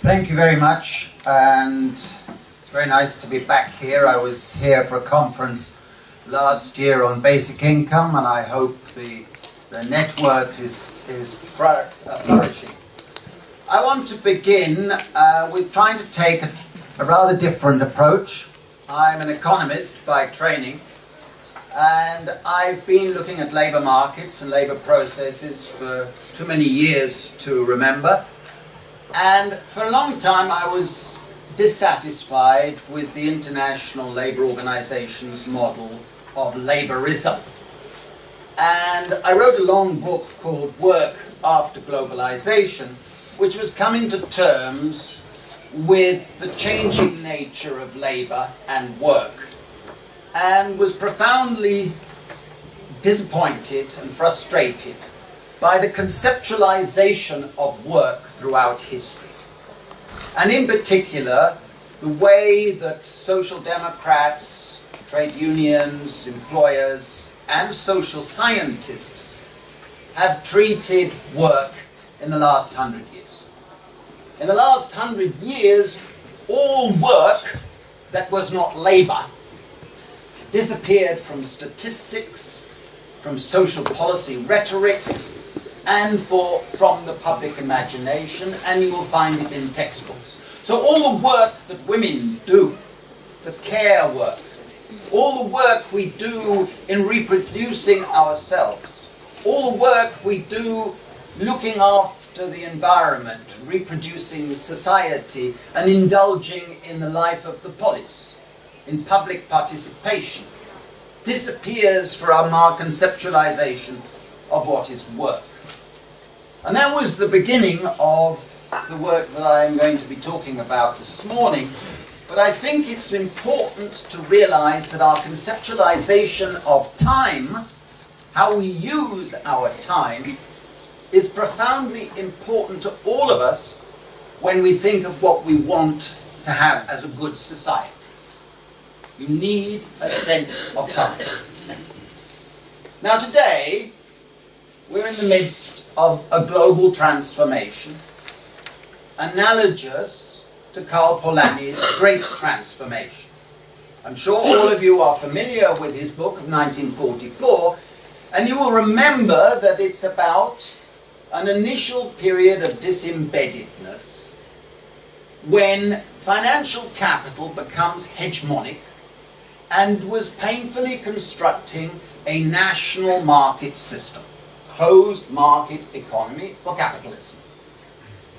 Thank you very much, and it's very nice to be back here. I was here for a conference last year on basic income, and I hope the network is flourishing. I want to begin with trying to take a rather different approach. I'm an economist by training, and I've been looking at labour markets and labour processes for too many years to remember. And for a long time I was dissatisfied with the International Labour Organization's model of labourism. And I wrote a long book called Work After Globalization, which was coming to terms with the changing nature of labour and work, and was profoundly disappointed and frustrated by the conceptualization of work throughout history. And in particular, the way that social democrats, trade unions, employers, and social scientists have treated work in the last 100 years. In the last 100 years, all work that was not labour disappeared from statistics, from social policy rhetoric, and from the public imagination, and you will find it in textbooks. So all the work that women do, the care work, all the work we do in reproducing ourselves, all the work we do looking after the environment, reproducing society, and indulging in the life of the polis, in public participation, disappears from our conceptualization of what is work. And that was the beginning of the work that I am going to be talking about this morning. But I think it's important to realize that our conceptualization of time, how we use our time, is profoundly important to all of us when we think of what we want to have as a good society. You need a sense of time. Now today, we're in the midst of a global transformation, analogous to Karl Polanyi's Great Transformation. I'm sure all of you are familiar with his book of 1944, and you will remember that it's about an initial period of disembeddedness when financial capital becomes hegemonic and was painfully constructing a national market system, closed market economy for capitalism.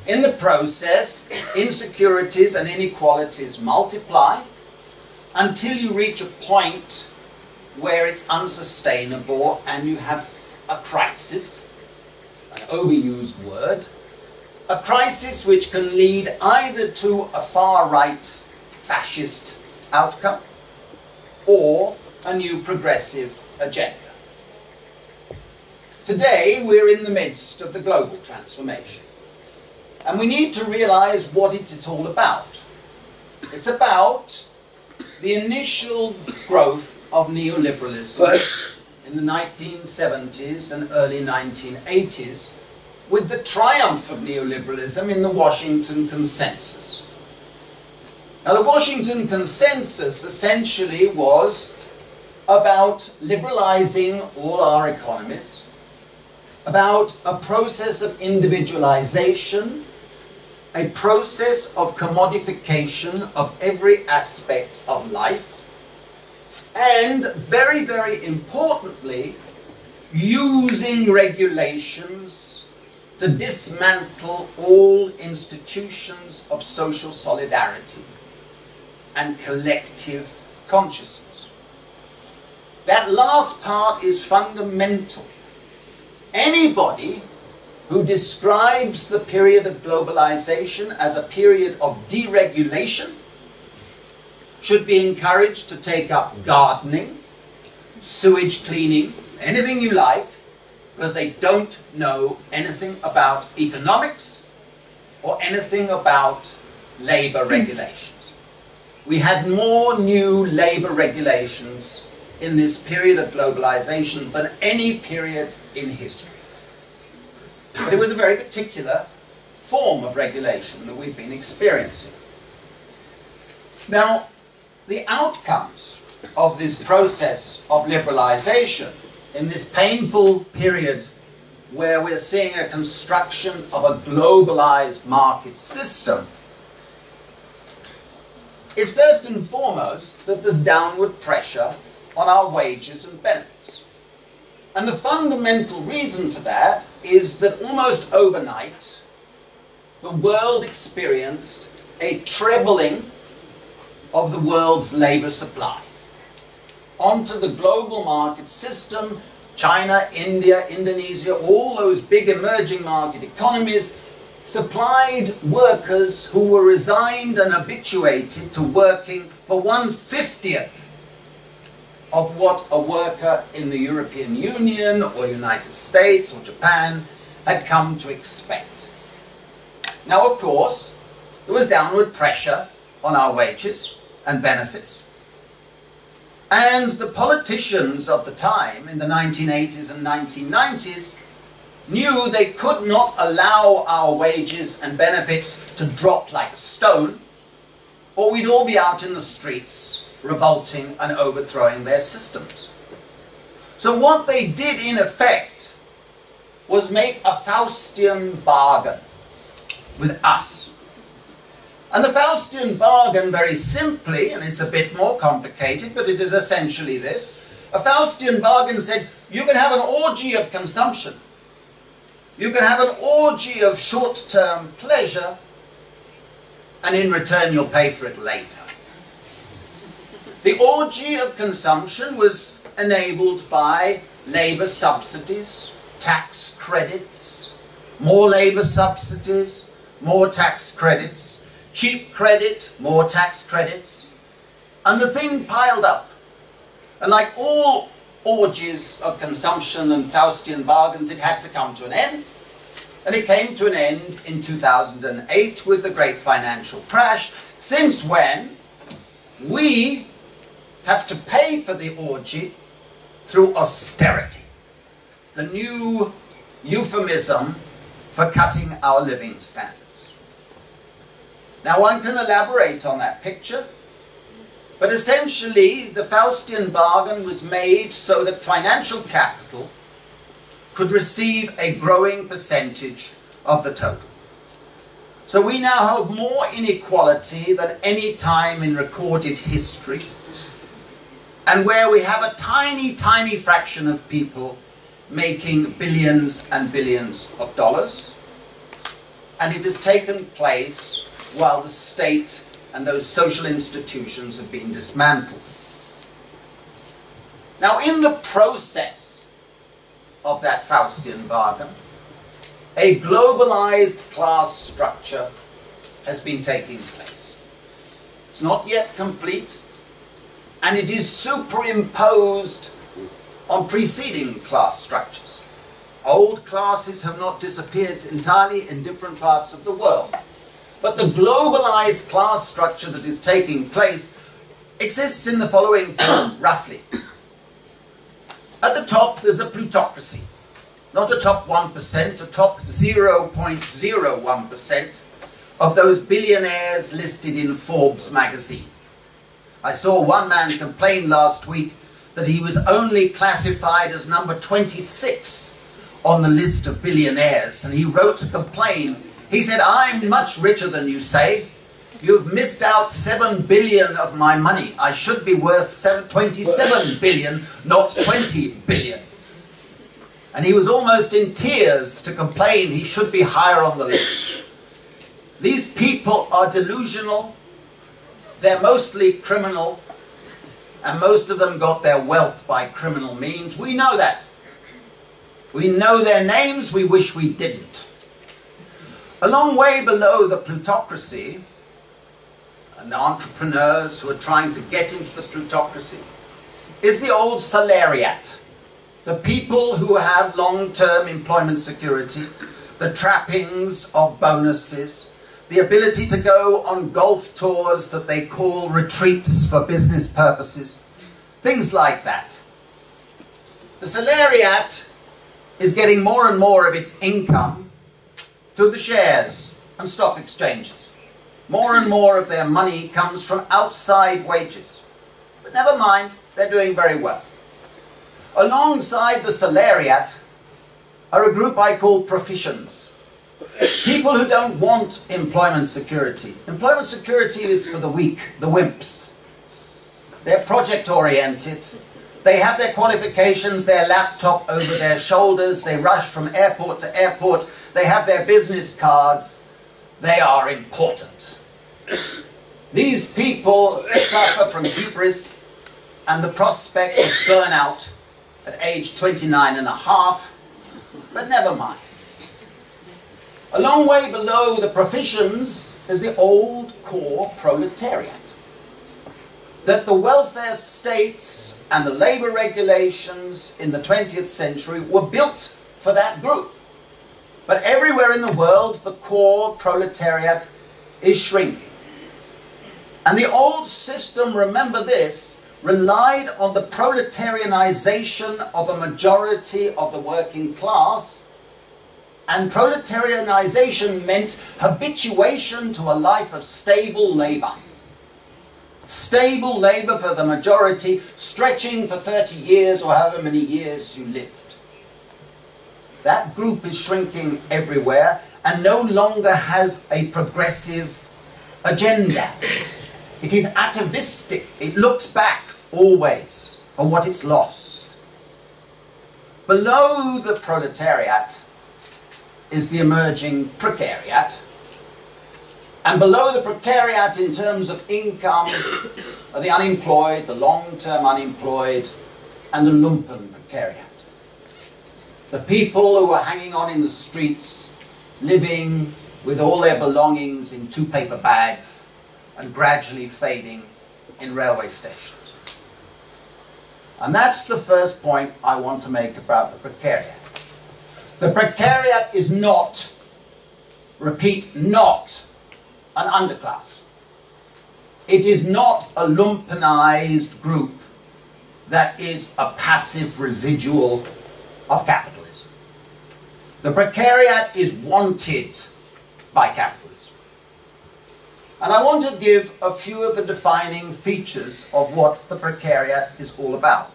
In the process, insecurities and inequalities multiply until you reach a point where it's unsustainable and you have a crisis, an overused word, a crisis which can lead either to a far-right fascist outcome or a new progressive agenda. Today, we're in the midst of the global transformation. And we need to realize what it is all about. It's about the initial growth of neoliberalism in the 1970s and early 1980s, with the triumph of neoliberalism in the Washington Consensus. Now, the Washington Consensus essentially was about liberalizing all our economies, about a process of individualization, a process of commodification of every aspect of life, and very, very importantly, using regulations to dismantle all institutions of social solidarity and collective consciousness. That last part is fundamental. Anybody who describes the period of globalization as a period of deregulation should be encouraged to take up gardening, sewage cleaning, anything you like, because they don't know anything about economics or anything about labor regulations. We had more new labor regulations in this period of globalization than any period in history. But it was a very particular form of regulation that we've been experiencing. Now, the outcomes of this process of liberalization in this painful period where we're seeing a construction of a globalized market system is first and foremost that there's downward pressure on our wages and benefits. And the fundamental reason for that is that almost overnight, the world experienced a trebling of the world's labor supply onto the global market system. China, India, Indonesia, all those big emerging market economies supplied workers who were resigned and habituated to working for 1/50th of what a worker in the European Union or United States or Japan had come to expect. Now, of course, there was downward pressure on our wages and benefits. And the politicians of the time, in the 1980s and 1990s, knew they could not allow our wages and benefits to drop like a stone, or we'd all be out in the streets revolting and overthrowing their systems. So what they did in effect was make a Faustian bargain with us. And the Faustian bargain, very simply, and it's a bit more complicated, but it is essentially this, a Faustian bargain said, you can have an orgy of consumption. You can have an orgy of short-term pleasure, and in return you'll pay for it later. The orgy of consumption was enabled by labour subsidies, tax credits, more labour subsidies, more tax credits, cheap credit, more tax credits, and the thing piled up. And like all orgies of consumption and Faustian bargains, it had to come to an end. And it came to an end in 2008 with the great financial crash, since when we have to pay for the orgy through austerity, the new euphemism for cutting our living standards. Now, one can elaborate on that picture, but essentially the Faustian bargain was made so that financial capital could receive a growing percentage of the total. So we now have more inequality than any time in recorded history, and where we have a tiny, tiny fraction of people making billions and billions of dollars, and it has taken place while the state and those social institutions have been dismantled. Now, in the process of that Faustian bargain, a globalized class structure has been taking place. It's not yet complete, and it is superimposed on preceding class structures. Old classes have not disappeared entirely in different parts of the world. But the globalized class structure that is taking place exists in the following form, roughly. At the top, there's a plutocracy. Not a top 1%, a top 0.01% of those billionaires listed in Forbes magazine. I saw one man complain last week that he was only classified as number 26 on the list of billionaires, and he wrote to complain. He said, I'm much richer than you say. You've missed out 7 billion of my money. I should be worth 27 billion, not 20 billion. And he was almost in tears to complain he should be higher on the list. These people are delusional. They're mostly criminal. And most of them got their wealth by criminal means. We know that. We know their names. We wish we didn't. A long way below the plutocracy, and the entrepreneurs who are trying to get into the plutocracy, is the old salariat. The people who have long-term employment security, the trappings of bonuses, the ability to go on golf tours that they call retreats for business purposes, things like that. The salariat is getting more and more of its income through the shares and stock exchanges. More and more of their money comes from outside wages. But never mind, they're doing very well. Alongside the salariat are a group I call professions. People who don't want employment security. Employment security is for the weak, the wimps. They're project-oriented. They have their qualifications, their laptop over their shoulders. They rush from airport to airport. They have their business cards. They are important. These people suffer from hubris and the prospect of burnout at age 29 and a half, but never mind. A long way below the professions is the old core proletariat. That the welfare states and the labour regulations in the 20th century were built for that group. But everywhere in the world, the core proletariat is shrinking. And the old system, remember this, relied on the proletarianization of a majority of the working class. And proletarianization meant habituation to a life of stable labour. Stable labour for the majority, stretching for 30 years or however many years you lived. That group is shrinking everywhere and no longer has a progressive agenda. It is atavistic. It looks back always for what it's lost. Below the proletariat is the emerging precariat. And below the precariat in terms of income are the unemployed, the long-term unemployed, and the lumpen precariat. The people who are hanging on in the streets, living with all their belongings in 2 paper bags and gradually fading in railway stations. And that's the first point I want to make about the precariat. The precariat is not, repeat, not an underclass. It is not a lumpenized group that is a passive residual of capitalism. The precariat is wanted by capitalism. And I want to give a few of the defining features of what the precariat is all about.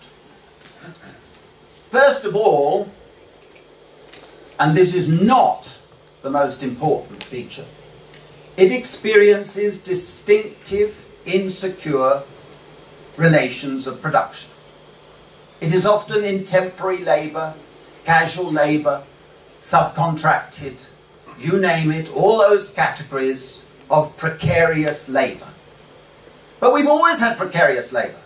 First of all, and this is not the most important feature, it experiences distinctive, insecure relations of production. It is often in temporary labour, casual labour, subcontracted, you name it, all those categories of precarious labour. But we've always had precarious labour.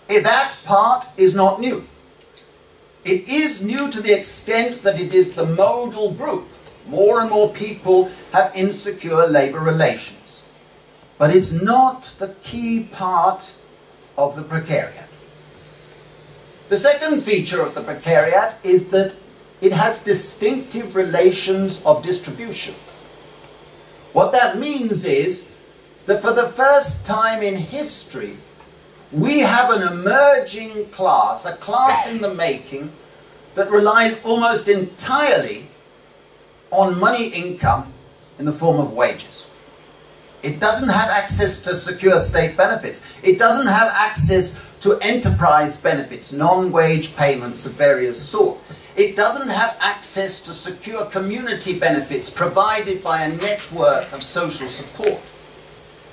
That part is not new. It is new to the extent that it is the modal group. More and more people have insecure labour relations. But it's not the key part of the precariat. The second feature of the precariat is that it has distinctive relations of distribution. What that means is that for the first time in history, we have an emerging class, a class in the making, that relies almost entirely on money income in the form of wages. It doesn't have access to secure state benefits. It doesn't have access to enterprise benefits, non-wage payments of various sorts. It doesn't have access to secure community benefits provided by a network of social support.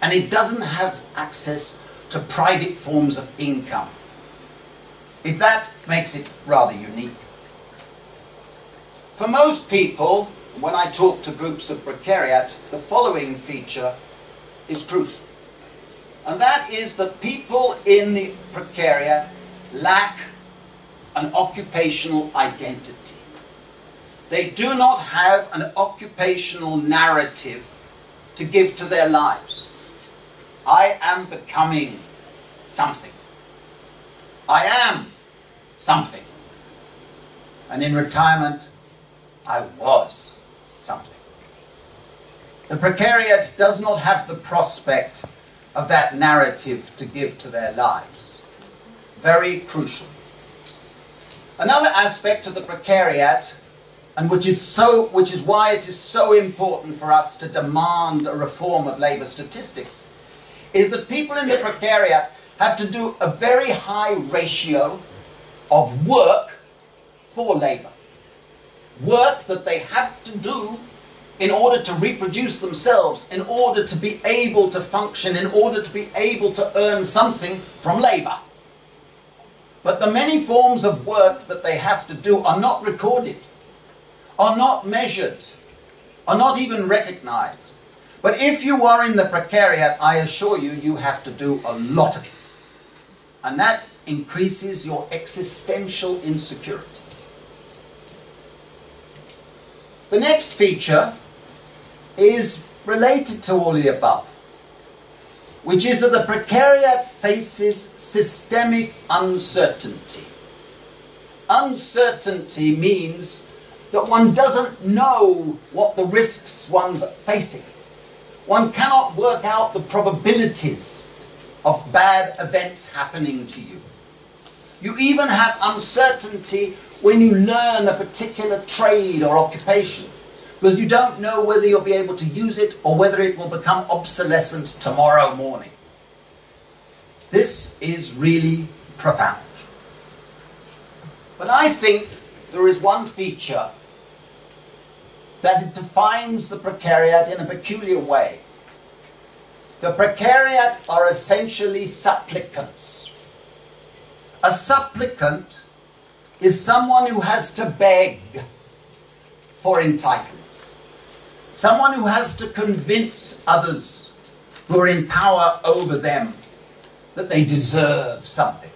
And it doesn't have access to private forms of income. That makes it rather unique. For most people, when I talk to groups of precariat, the following feature is crucial. And that is that people in the precariat lack an occupational identity. They do not have an occupational narrative to give to their lives. I am becoming something. I am something. And in retirement, I was something. The precariat does not have the prospect of that narrative to give to their lives. Very crucial. Another aspect of the precariat and which is why it is so important for us to demand a reform of labour statistics, is that people in the precariat have to do a very high ratio of work for labour. Work that they have to do in order to reproduce themselves, in order to be able to function, in order to be able to earn something from labour. But the many forms of work that they have to do are not recorded, are not measured, are not even recognised. But if you are in the precariat, I assure you, you have to do a lot of it. And that increases your existential insecurity. The next feature is related to all the above, which is that the precariat faces systemic uncertainty. Uncertainty means that one doesn't know what the risks one's facing. One cannot work out the probabilities of bad events happening to you. You even have uncertainty when you learn a particular trade or occupation, because you don't know whether you'll be able to use it or whether it will become obsolescent tomorrow morning. This is really profound. But I think there is one feature that it defines the precariat in a peculiar way. The precariat are essentially supplicants. A supplicant is someone who has to beg for entitlements. Someone who has to convince others who are in power over them that they deserve something.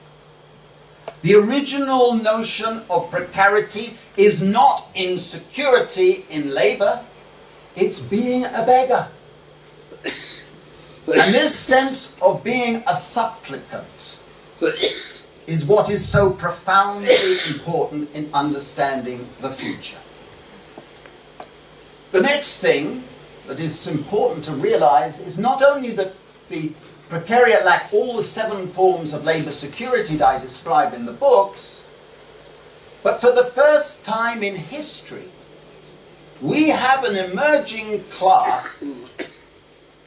The original notion of precarity is not insecurity in labour, it's being a beggar. And this sense of being a supplicant is what is so profoundly important in understanding the future. The next thing that is important to realise is not only that the precariat lack all the 7 forms of labour security that I describe in the books, but for the first time in history, we have an emerging class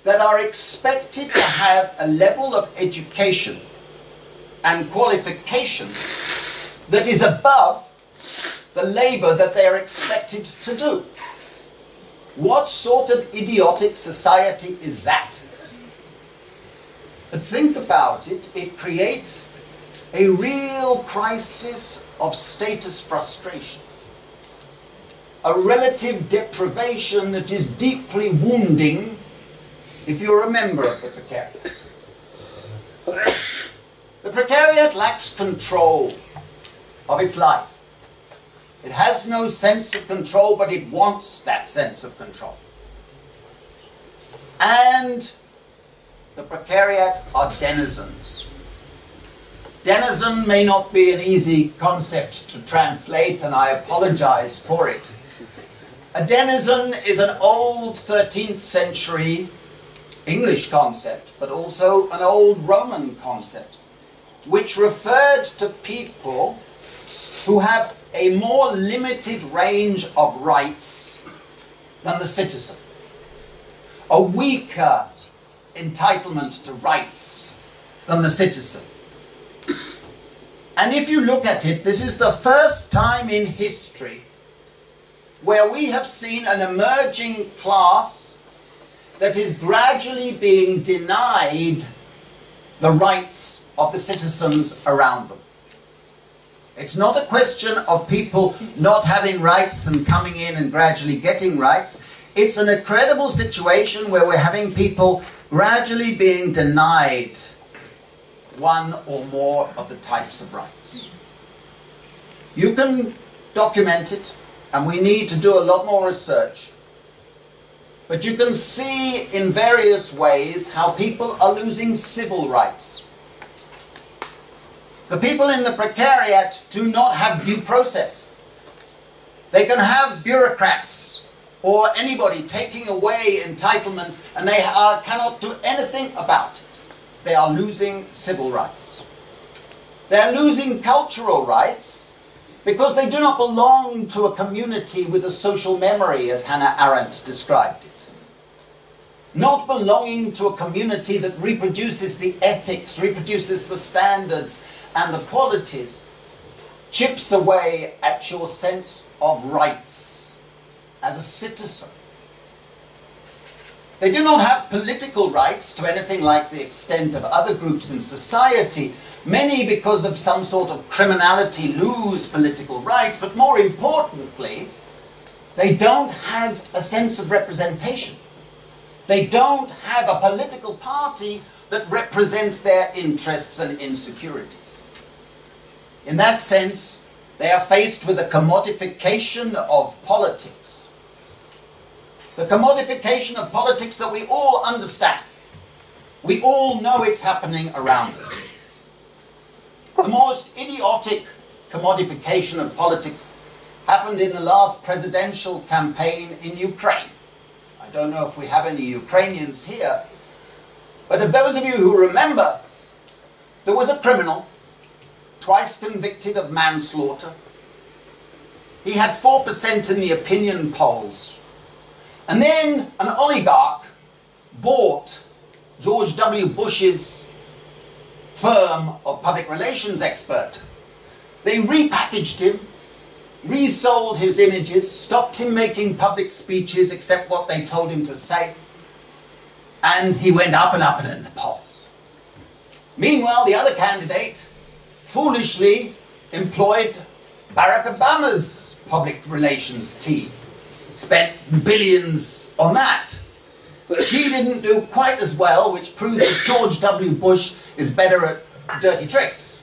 that are expected to have a level of education and qualification that is above the labour that they are expected to do. What sort of idiotic society is that? But think about it, it creates a real crisis of status frustration. A relative deprivation that is deeply wounding if you're a member of the precariat. The precariat lacks control of its life. It has no sense of control, but it wants that sense of control. And the precariat are denizens. Denizen may not be an easy concept to translate, and I apologize for it. A denizen is an old 13th century English concept, but also an old Roman concept, which referred to people who have a more limited range of rights than the citizen, a weaker entitlement to rights than the citizen. And if you look at it, this is the first time in history where we have seen an emerging class that is gradually being denied the rights of the citizens around them. It's not a question of people not having rights and coming in and gradually getting rights. It's an incredible situation where we're having people gradually being denied one or more of the types of rights. You can document it, and we need to do a lot more research. But you can see in various ways how people are losing civil rights. The people in the precariat do not have due process. They can have bureaucrats or anybody taking away entitlements, and they cannot do anything about it. They are losing civil rights. They are losing cultural rights because they do not belong to a community with a social memory, as Hannah Arendt described it. Not belonging to a community that reproduces the ethics, reproduces the standards and the qualities, chips away at your sense of rights as a citizen. They do not have political rights to anything like the extent of other groups in society. Many, because of some sort of criminality, lose political rights, but more importantly, they don't have a sense of representation. They don't have a political party that represents their interests and insecurities. In that sense, they are faced with a commodification of politics. The commodification of politics that we all understand. We all know it's happening around us. The most idiotic commodification of politics happened in the last presidential campaign in Ukraine. I don't know if we have any Ukrainians here, but of those of you who remember, there was a criminal, twice convicted of manslaughter. He had 4% in the opinion polls. And then an oligarch bought George W. Bush's firm of public relations expert. They repackaged him, resold his images, stopped him making public speeches except what they told him to say, and he went up and up in the polls. Meanwhile, the other candidate foolishly employed Barack Obama's public relations team, spent billions on that. She didn't do quite as well, which proved that George W. Bush is better at dirty tricks.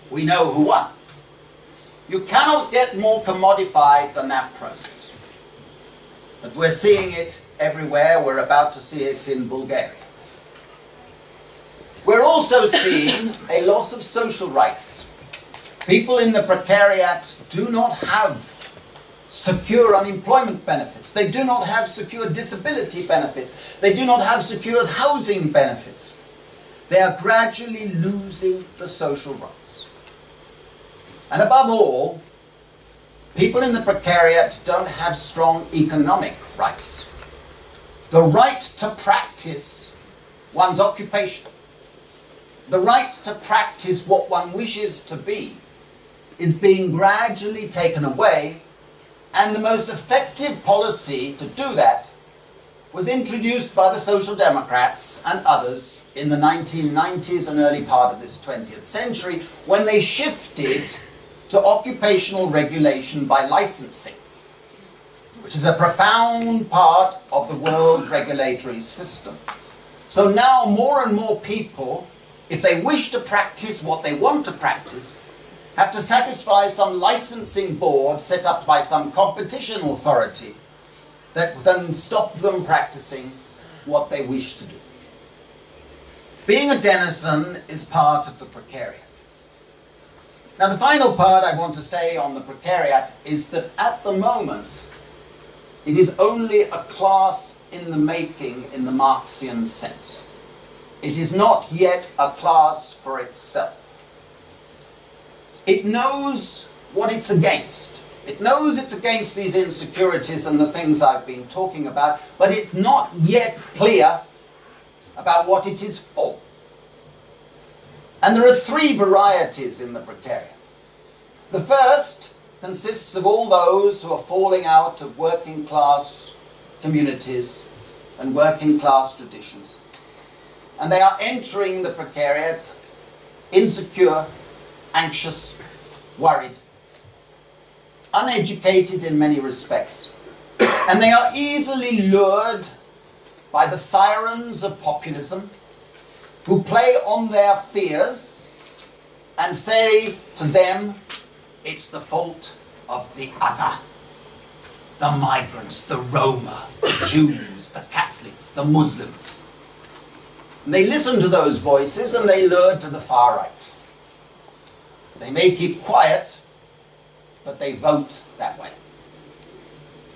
We know who won. You cannot get more commodified than that process. But we're seeing it everywhere. We're about to see it in Bulgaria. We're also seeing a loss of social rights. People in the precariat do not have secure unemployment benefits. They do not have secure disability benefits. They do not have secure housing benefits. They are gradually losing the social rights. And above all, people in the precariat don't have strong economic rights. The right to practice one's occupation, the right to practice what one wishes to be, is being gradually taken away. And the most effective policy to do that was introduced by the Social Democrats and others in the 1990s and early part of this 20th century, when they shifted to occupational regulation by licensing, which is a profound part of the world regulatory system. So now more and more people, if they wish to practice what they want to practice, have to satisfy some licensing board set up by some competition authority that then stop them practicing what they wish to do. Being a denizen is part of the precariat. Now, the final part I want to say on the precariat is that at the moment it is only a class in the making in the Marxian sense. It is not yet a class for itself. It knows what it's against. It knows it's against these insecurities and the things I've been talking about, but it's not yet clear about what it is for. And there are three varieties in the precariat. The first consists of all those who are falling out of working class communities and working class traditions. And they are entering the precariat insecure, anxious, worried, uneducated in many respects. And they are easily lured by the sirens of populism, who play on their fears and say to them, it's the fault of the other. The migrants, the Roma, the Jews, the Catholics, the Muslims. And they listen to those voices and they lure to the far right. They may keep quiet, but they vote that way.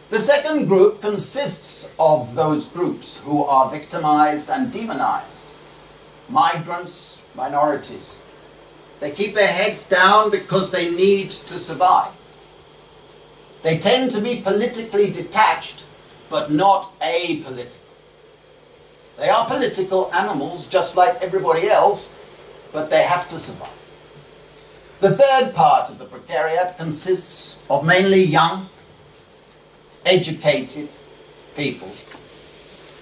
The second group consists of those groups who are victimized and demonized. Migrants, minorities. They keep their heads down because they need to survive. They tend to be politically detached, but not apolitical. They are political animals, just like everybody else, but they have to survive. The third part of the precariat consists of mainly young, educated people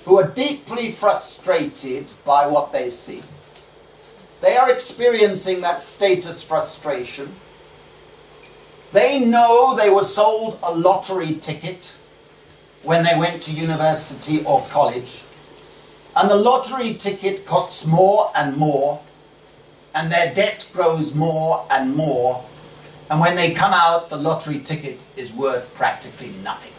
who are deeply frustrated by what they see. They are experiencing that status frustration. They know they were sold a lottery ticket when they went to university or college, and the lottery ticket costs more and more, and their debt grows more and more, and when they come out, the lottery ticket is worth practically nothing.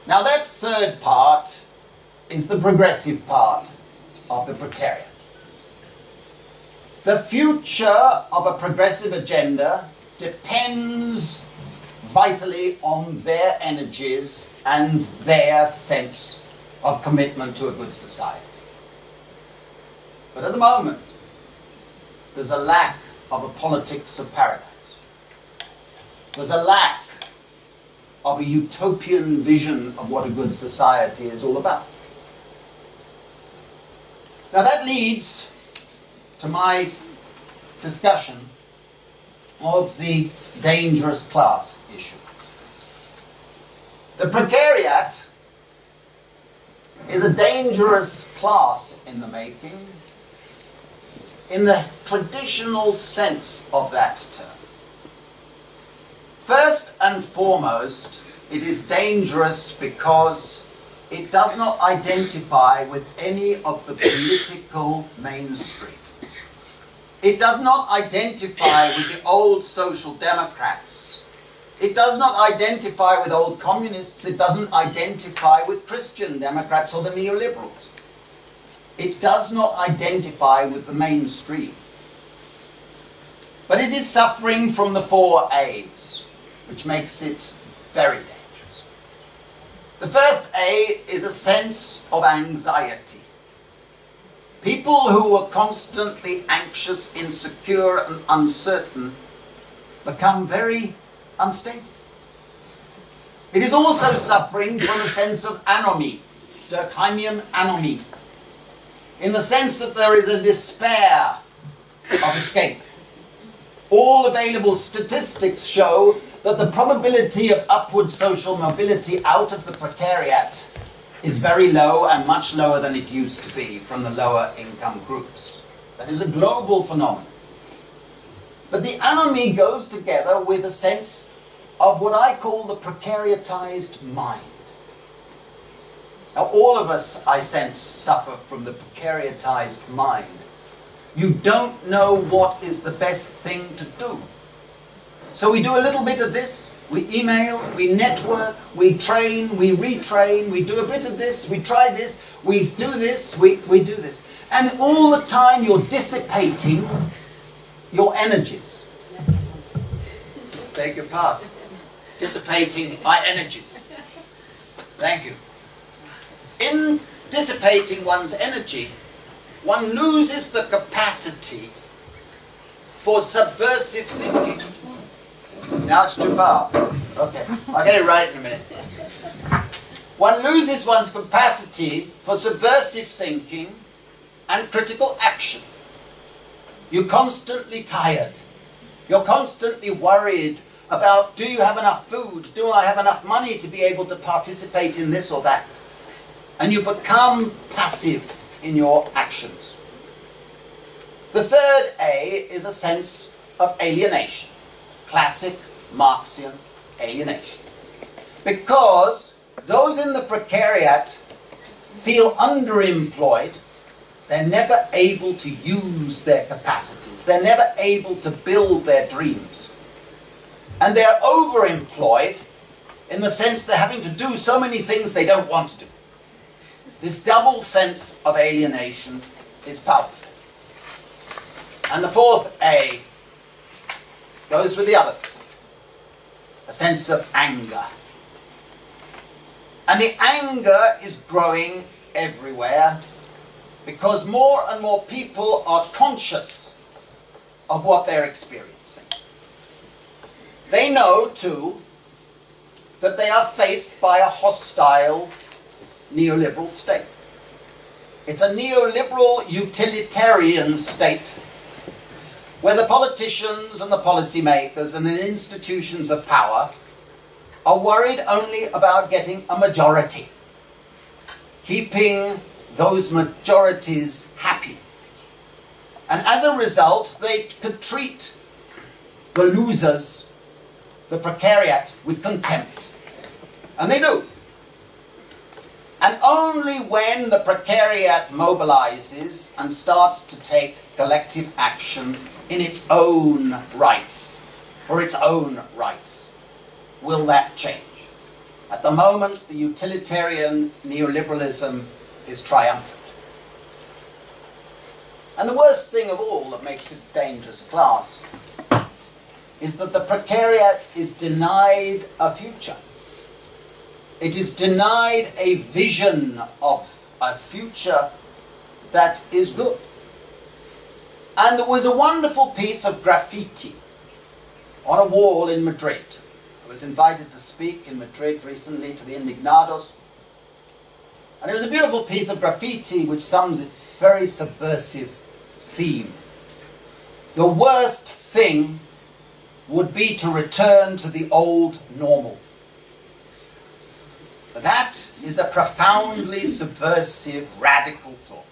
Now that third part is the progressive part of the precariat. The future of a progressive agenda depends vitally on their energies and their sense of commitment to a good society. But at the moment, there's a lack of a politics of paradise. There's a lack of a utopian vision of what a good society is all about. Now that leads to my discussion of the dangerous class issue. The precariat is a dangerous class in the making, in the traditional sense of that term. First and foremost, it is dangerous because it does not identify with any of the political mainstream. It does not identify with the old social democrats. It does not identify with old communists. It doesn't identify with Christian Democrats or the neoliberals. It does not identify with the mainstream. But it is suffering from the 4 A's, which makes it very dangerous. The first A is a sense of anxiety. People who are constantly anxious, insecure, and uncertain become very unstable. It is also suffering from a sense of anomie, Durkheimian anomie, in the sense that there is a despair of escape. All available statistics show that the probability of upward social mobility out of the precariat is very low and much lower than it used to be from the lower income groups. That is a global phenomenon. But the anomie goes together with a sense of what I call the precariatized mind. Now all of us, I sense, suffer from the precariatized mind. You don't know what is the best thing to do. So we do a little bit of this, we email, we network, we train, we retrain, we do a bit of this, we try this, we do this, we do this. And all the time you're dissipating your energies. Beg your pardon. Dissipating my energies. Thank you. In dissipating one's energy, one loses the capacity for subversive thinking. Now it's too far. Okay, I'll get it right in a minute. One loses one's capacity for subversive thinking and critical action. You're constantly tired. You're constantly worried about, do you have enough food? Do I have enough money to be able to participate in this or that? And you become passive in your actions. The third A is a sense of alienation. Classic Marxian alienation. Because those in the precariat feel underemployed, they're never able to use their capacities. They're never able to build their dreams. And they're overemployed in the sense they're having to do so many things they don't want to do. This double sense of alienation is powerful. And the fourth A goes with the other. A sense of anger. And the anger is growing everywhere. because more and more people are conscious of what they're experiencing. They know, too, that they are faced by a hostile neoliberal state. It's a neoliberal utilitarian state where the politicians and the policymakers and the institutions of power are worried only about getting a majority, keeping those majorities happy. And as a result, they could treat the losers, the precariat, with contempt. And they do. And only when the precariat mobilizes and starts to take collective action in its own rights, for its own rights, will that change. At the moment, the utilitarian neoliberalism is triumphant. And the worst thing of all that makes it a dangerous class is that the precariat is denied a future. It is denied a vision of a future that is good. And there was a wonderful piece of graffiti on a wall in Madrid. I was invited to speak in Madrid recently to the Indignados. And it was a beautiful piece of graffiti which sums a very subversive theme. The worst thing would be to return to the old normal. That is a profoundly subversive, radical thought.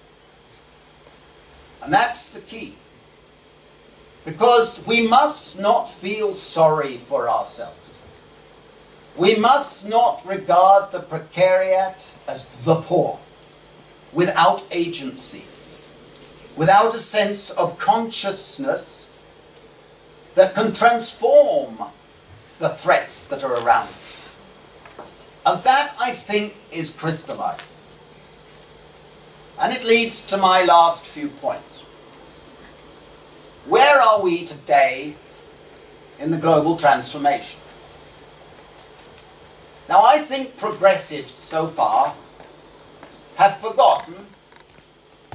And that's the key. Because we must not feel sorry for ourselves. We must not regard the precariat as the poor, without agency, without a sense of consciousness that can transform the threats that are around us. And that, I think, is crystallizing. And it leads to my last few points. Where are we today in the global transformation? Now, I think progressives so far have forgotten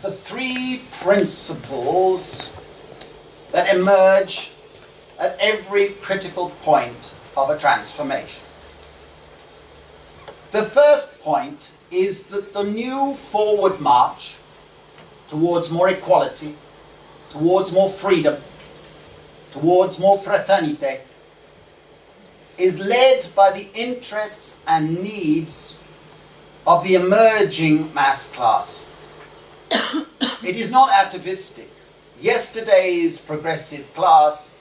the three principles that emerge at every critical point of a transformation. The first point is that the new forward march towards more equality, towards more freedom, towards more fraternité, is led by the interests and needs of the emerging mass class. It is not atavistic. Yesterday's progressive class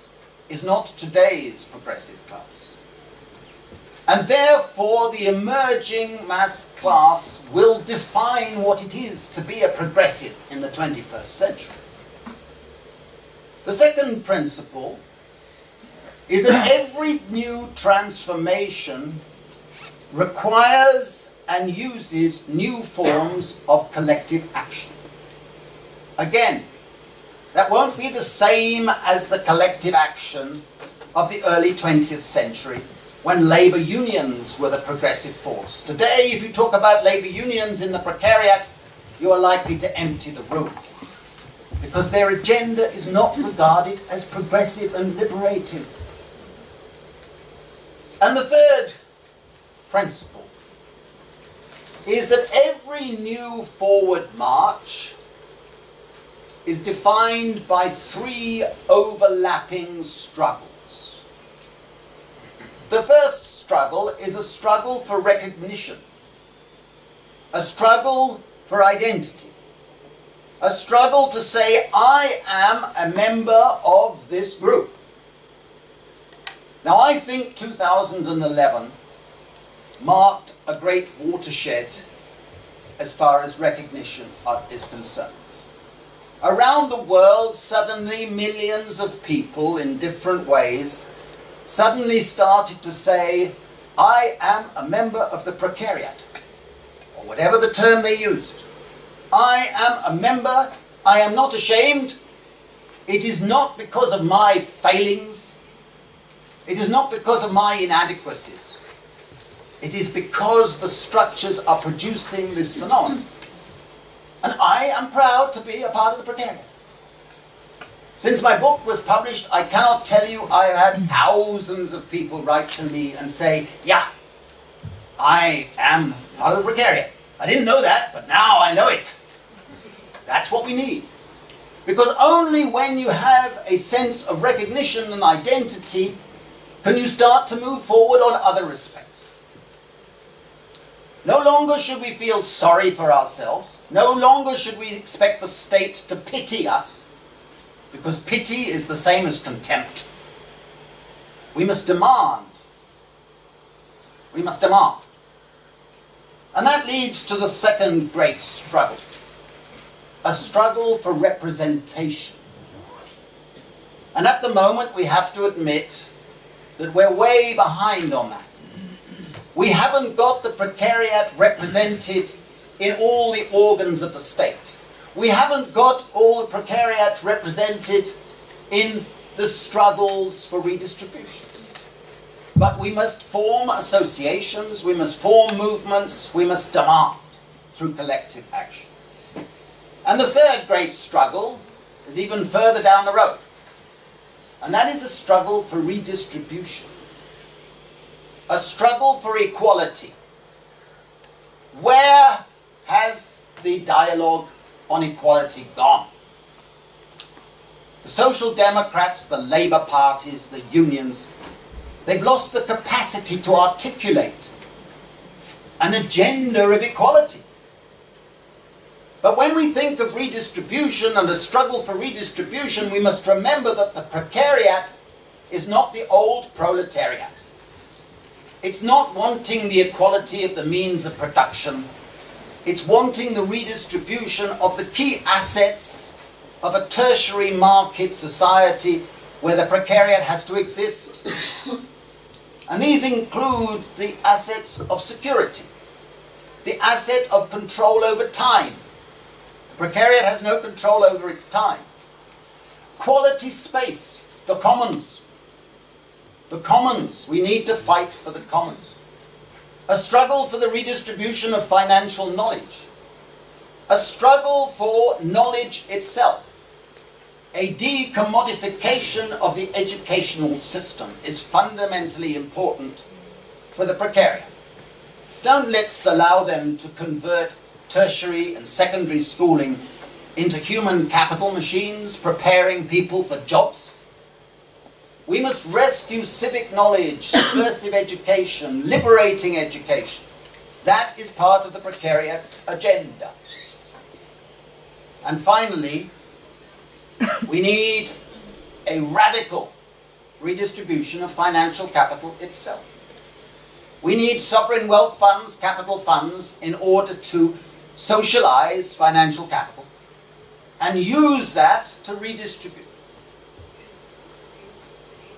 is not today's progressive class. And therefore, the emerging mass class will define what it is to be a progressive in the 21st century. The second principle is that every new transformation requires and uses new forms of collective action. Again, that won't be the same as the collective action of the early 20th century, when labour unions were the progressive force. Today, if you talk about labour unions in the precariat, you are likely to empty the room, because their agenda is not regarded as progressive and liberating. And the third principle is that every new forward march is defined by three overlapping struggles. The first struggle is a struggle for recognition, a struggle for identity, a struggle to say, I am a member of this group. Now, I think 2011 marked a great watershed as far as recognition is concerned. Around the world, suddenly millions of people in different ways suddenly started to say, I am a member of the precariat, or whatever the term they used. I am a member, I am not ashamed. It is not because of my failings. It is not because of my inadequacies. It is because the structures are producing this phenomenon. And I am proud to be a part of the Precariat. Since my book was published, I cannot tell you I've had thousands of people write to me and say, yeah, I am part of the Precariat. I didn't know that, but now I know it. That's what we need. Because only when you have a sense of recognition and identity can you start to move forward on other respects. No longer should we feel sorry for ourselves. No longer should we expect the state to pity us, because pity is the same as contempt. We must demand. We must demand. And that leads to the second great struggle. A struggle for representation. And at the moment we have to admit that we're way behind on that. We haven't got the Precariat represented in all the organs of the state. We haven't got all the Precariat represented in the struggles for redistribution. But we must form associations, we must form movements, we must demand through collective action. And the third great struggle is even further down the road. And that is a struggle for redistribution. A struggle for equality. Where has the dialogue on equality gone? The Social Democrats, the Labour parties, the unions, they've lost the capacity to articulate an agenda of equality. But when we think of redistribution and a struggle for redistribution, we must remember that the Precariat is not the old proletariat. It's not wanting the equality of the means of production. It's wanting the redistribution of the key assets of a tertiary market society where the Precariat has to exist. And these include the assets of security, the asset of control over time. The Precariat has no control over its time. Quality space, the commons. The commons, we need to fight for the commons. A struggle for the redistribution of financial knowledge. A struggle for knowledge itself. A decommodification of the educational system is fundamentally important for the Precariat. Don't let's allow them to convert tertiary and secondary schooling into human capital machines, preparing people for jobs. We must rescue civic knowledge, subversive education, liberating education. That is part of the Precariat's agenda. And finally, we need a radical redistribution of financial capital itself. We need sovereign wealth funds, capital funds, in order to socialize financial capital and use that to redistribute.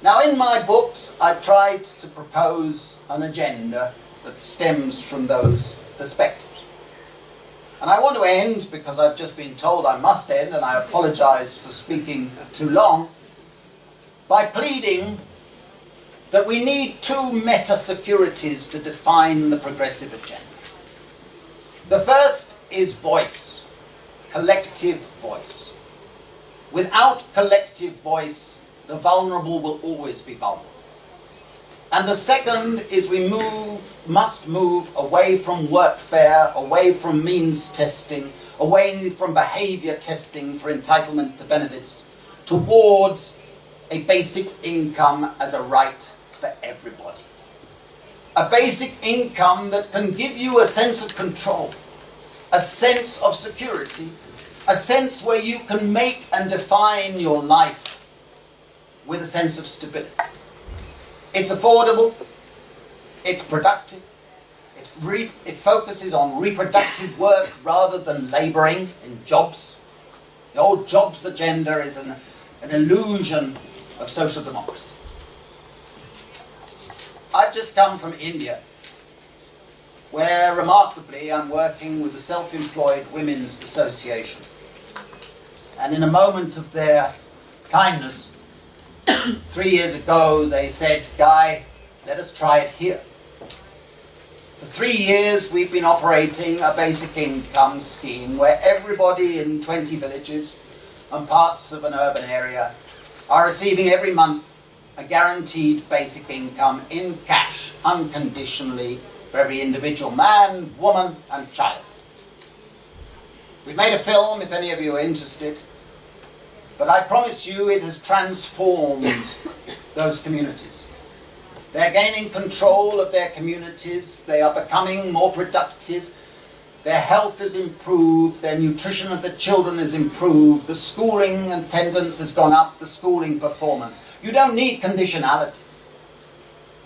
Now, in my books, I've tried to propose an agenda that stems from those perspectives. And I want to end, because I've just been told I must end, and I apologize for speaking too long, by pleading that we need two meta-securities to define the progressive agenda. The first is voice, collective voice. Without collective voice, the vulnerable will always be vulnerable. And the second is we must move away from workfare, away from means testing, away from behavior testing for entitlement to benefits, towards a basic income as a right for everybody. A basic income that can give you a sense of control, a sense of security, a sense where you can make and define your life with a sense of stability. It's affordable, it's productive, it focuses on reproductive work rather than labouring in jobs. The old jobs agenda is an illusion of social democracy. I've just come from India, where remarkably I'm working with the Self-Employed Women's Association. And in a moment of their kindness, 3 years ago they said, Guy, let us try it here. For 3 years we've been operating a basic income scheme where everybody in 20 villages and parts of an urban area are receiving every month a guaranteed basic income in cash, unconditionally, for every individual man, woman and child. We've made a film, if any of you are interested, but I promise you it has transformed those communities. They're gaining control of their communities, they are becoming more productive, their health is improved, their nutrition of the children is improved, the schooling attendance has gone up, the schooling performance. You don't need conditionality.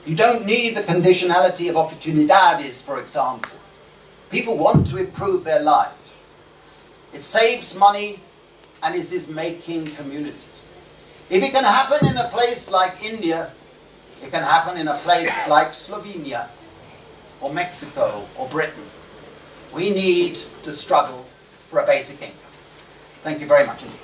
You don't need the conditionality of oportunidades, for example. People want to improve their lives. It saves money and it is making communities. If it can happen in a place like India, it can happen in a place like Slovenia or Mexico or Britain. We need to struggle for a basic income. Thank you very much indeed.